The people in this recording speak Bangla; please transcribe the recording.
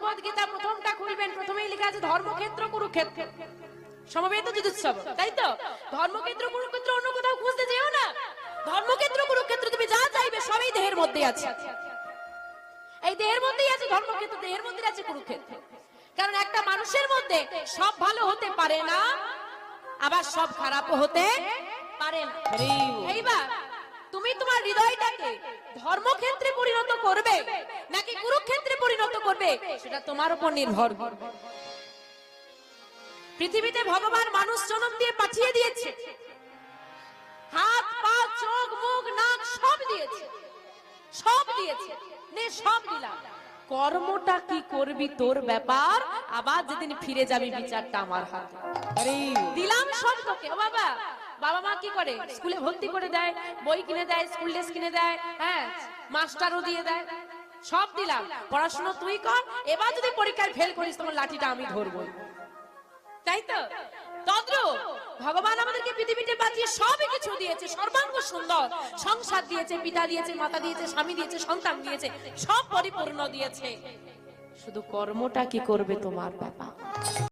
ভগবত গীতা প্রথমটা খুলবেন, প্রথমেই লেখা আছে ধর্মক্ষেত্র কুরুক্ষেত্র, সমবেত যুদ্ধোৎসব, তাই তো? ধর্মক্ষেত্র কুরুক্ষেত্র অন্য কোথাও খুঁজতে যেও না, ধর্মক্ষেত্র কুরুক্ষেত্র তুমি যা চাইবে সবই দেহের মধ্যে আছে। এই দেহের মধ্যেই আছে ধর্মক্ষেত্র, দেহের মধ্যে আছে কুরুক্ষেত্র। কারণ একটা মানুষের মধ্যে সব ভালো হতে পারে না, আবার সব খারাপও হতে পারে না। এইবার তুমি তোমার হৃদয়টাকে ধর্মক্ষেত্রে পরিণত করবে নাকি কুরুক্ষেত্রে পরিণত করবে, সেটা তোমার উপর নির্ভর করবে। পৃথিবীতে ভগবান মানুষ জন্ম দিয়ে পাঠিয়ে দিয়েছে, হাত পা চোখ মুখ নাক সব দিয়েছে, সব দিয়েছে, নে সব দিলাম। কর্মটা কি করবি তোর ব্যাপার, আবার যেদিন ফিরে যাবি বিচারটা আমার হাতে। দিলাম সব তোকে। ও বাবা, বাবা মা কি করে? স্কুলে ভর্তি করে দেয়, বই কিনে দেয়, স্কুল ড্রেস কিনে দেয়, হ্যাঁ মাস্টারও দিয়ে দেয়, সব দিলাম, পড়াশোনা তুই কর, এবার যদি পরীক্ষায় ফেল করিস তোমার লাঠিটা আমি ধরবো, তাই তো? তদ্রূপ ভগবান আমাদেরকে পৃথিবীতে বাঁচিয়ে সবই কিছু দিয়েছে, সর্বাঙ্গ সুন্দর সংসার দিয়েছে, পিতা দিয়েছে, মাতা দিয়েছে, স্বামী দিয়েছে, সন্তান দিয়েছে, সব পরিপূর্ণ দিয়েছে। শুধু কর্মটা কি করবে তোমার ব্যাপার।